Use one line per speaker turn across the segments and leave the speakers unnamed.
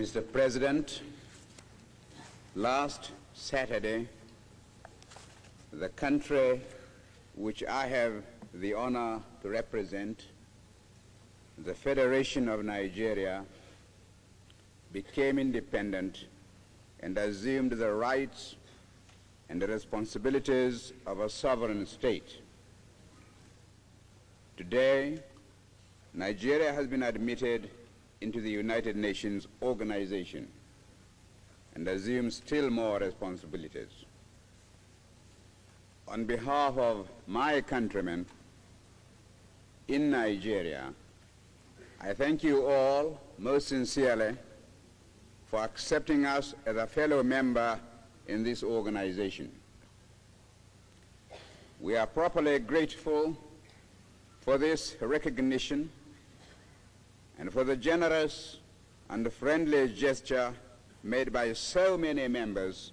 Mr. President, last Saturday, the country which I have the honor to represent, the Federation of Nigeria, became independent and assumed the rights and the responsibilities of a sovereign state. Today, Nigeria has been admitted into the United Nations organization and assumes still more responsibilities. On behalf of my countrymen in Nigeria, I thank you all most sincerely for accepting us as a fellow member in this organization. We are properly grateful for this recognition and for the generous and friendly gesture made by so many members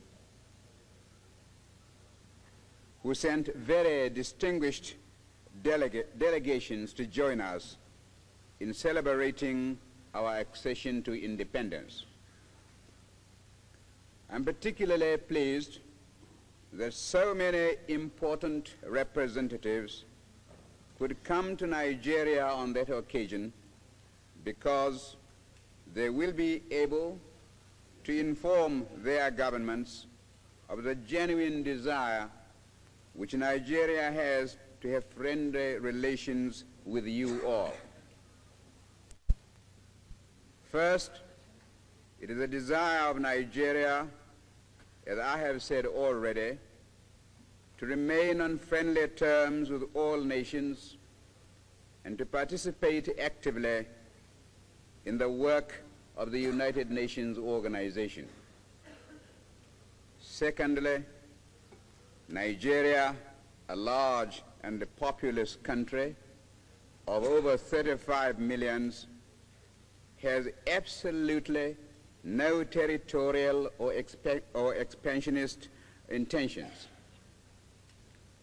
who sent very distinguished delegations to join us in celebrating our accession to independence. I'm particularly pleased that so many important representatives could come to Nigeria on that occasion, because they will be able to inform their governments of the genuine desire which Nigeria has to have friendly relations with you all. First, it is a desire of Nigeria, as I have said already, to remain on friendly terms with all nations and to participate actively in the work of the United Nations organization. Secondly, Nigeria, a large and populous country of over 35 million, has absolutely no territorial or expansionist intentions.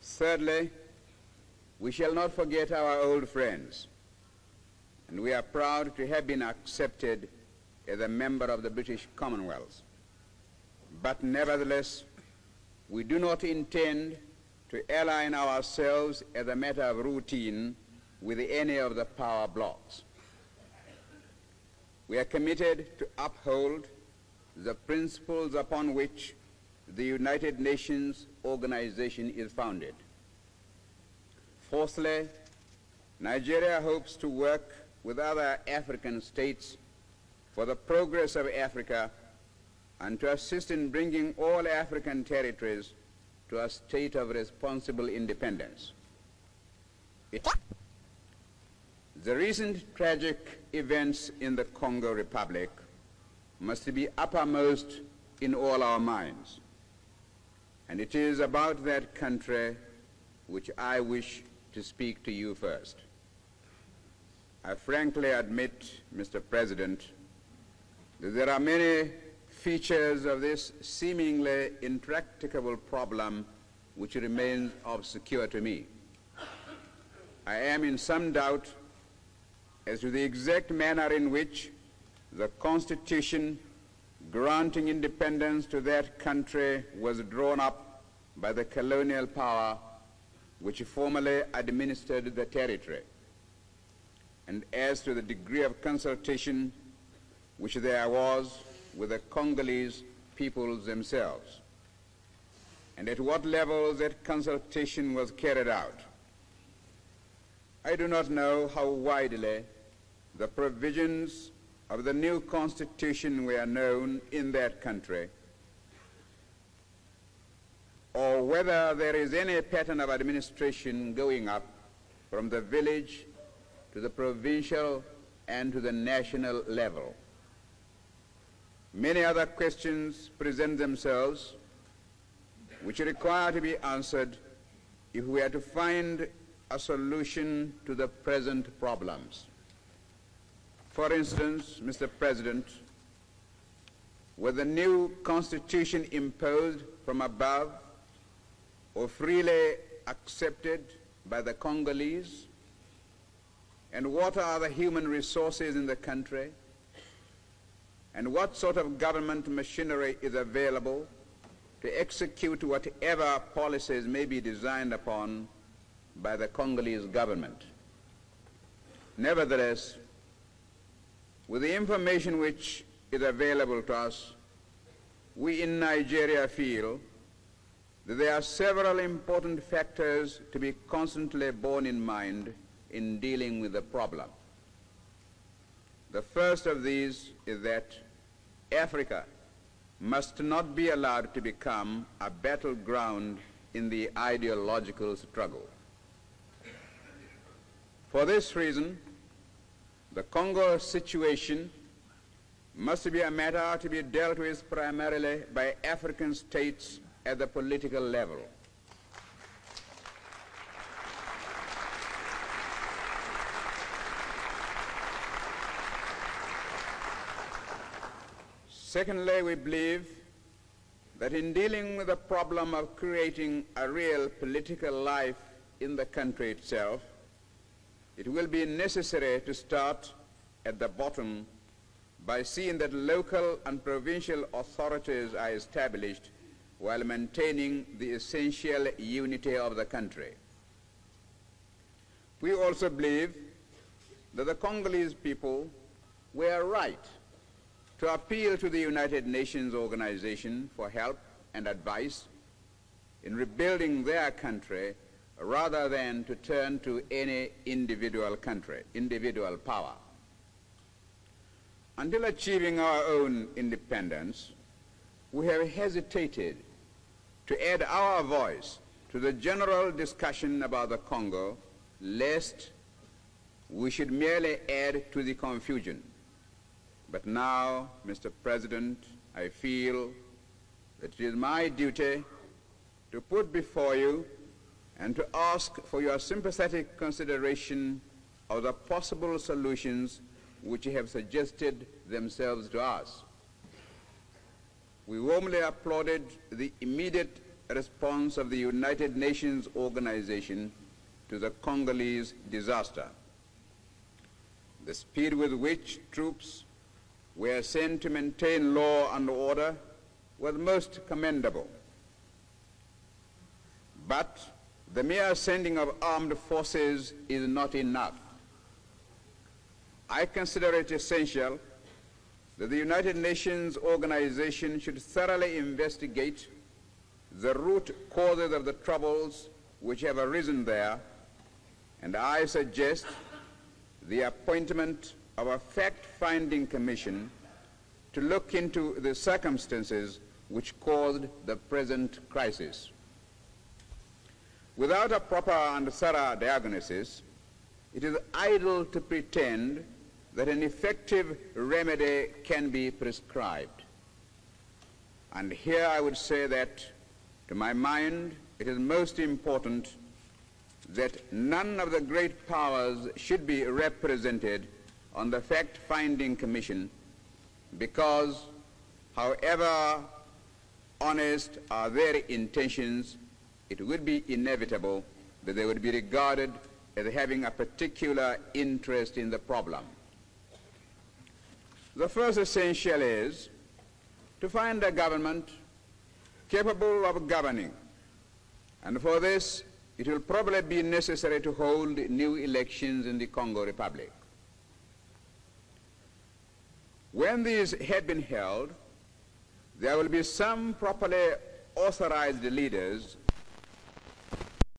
Thirdly, we shall not forget our old friends, and we are proud to have been accepted as a member of the British Commonwealth. But nevertheless, we do not intend to align ourselves as a matter of routine with any of the power blocs. We are committed to uphold the principles upon which the United Nations organization is founded. Fourthly, Nigeria hopes to work with other African states for the progress of Africa and to assist in bringing all African territories to a state of responsible independence. The recent tragic events in the Congo Republic must be uppermost in all our minds, and it is about that country which I wish to speak to you first. I frankly admit, Mr. President, that there are many features of this seemingly intractable problem which remain obscure to me. I am in some doubt as to the exact manner in which the Constitution granting independence to that country was drawn up by the colonial power which formerly administered the territory, and as to the degree of consultation which there was with the Congolese peoples themselves, and at what level that consultation was carried out. I do not know how widely the provisions of the new constitution were known in that country, or whether there is any pattern of administration going up from the village to the provincial and to the national level. Many other questions present themselves which require to be answered if we are to find a solution to the present problems. For instance, Mr. President, was the new constitution imposed from above or freely accepted by the Congolese? And what are the human resources in the country? and what sort of government machinery is available to execute whatever policies may be designed upon by the Congolese government. Nevertheless, with the information which is available to us, we in Nigeria feel that there are several important factors to be constantly borne in mind in dealing with the problem. The first of these is that Africa must not be allowed to become a battleground in the ideological struggle. For this reason, the Congo situation must be a matter to be dealt with primarily by African states at the political level. Secondly, we believe that in dealing with the problem of creating a real political life in the country itself, it will be necessary to start at the bottom by seeing that local and provincial authorities are established while maintaining the essential unity of the country. We also believe that the Congolese people were right to appeal to the United Nations organization for help and advice in rebuilding their country rather than to turn to any individual power. Until achieving our own independence, we have hesitated to add our voice to the general discussion about the Congo, lest we should merely add to the confusion. But now, Mr. President, I feel that it is my duty to put before you and to ask for your sympathetic consideration of the possible solutions which have suggested themselves to us. We warmly applauded the immediate response of the United Nations organization to the Congolese disaster. The speed with which troops were sent to maintain law and order was most commendable. But the mere sending of armed forces is not enough. I consider it essential that the United Nations organization should thoroughly investigate the root causes of the troubles which have arisen there, and I suggest the appointment of a fact-finding commission to look into the circumstances which caused the present crisis. Without a proper and thorough diagnosis, it is idle to pretend that an effective remedy can be prescribed. And here I would say that, to my mind, it is most important that none of the great powers should be represented on the fact-finding commission, because however honest are their intentions, it would be inevitable that they would be regarded as having a particular interest in the problem. The first essential is to find a government capable of governing, and for this it will probably be necessary to hold new elections in the Congo Republic. When these had been held, there will be some properly authorized leaders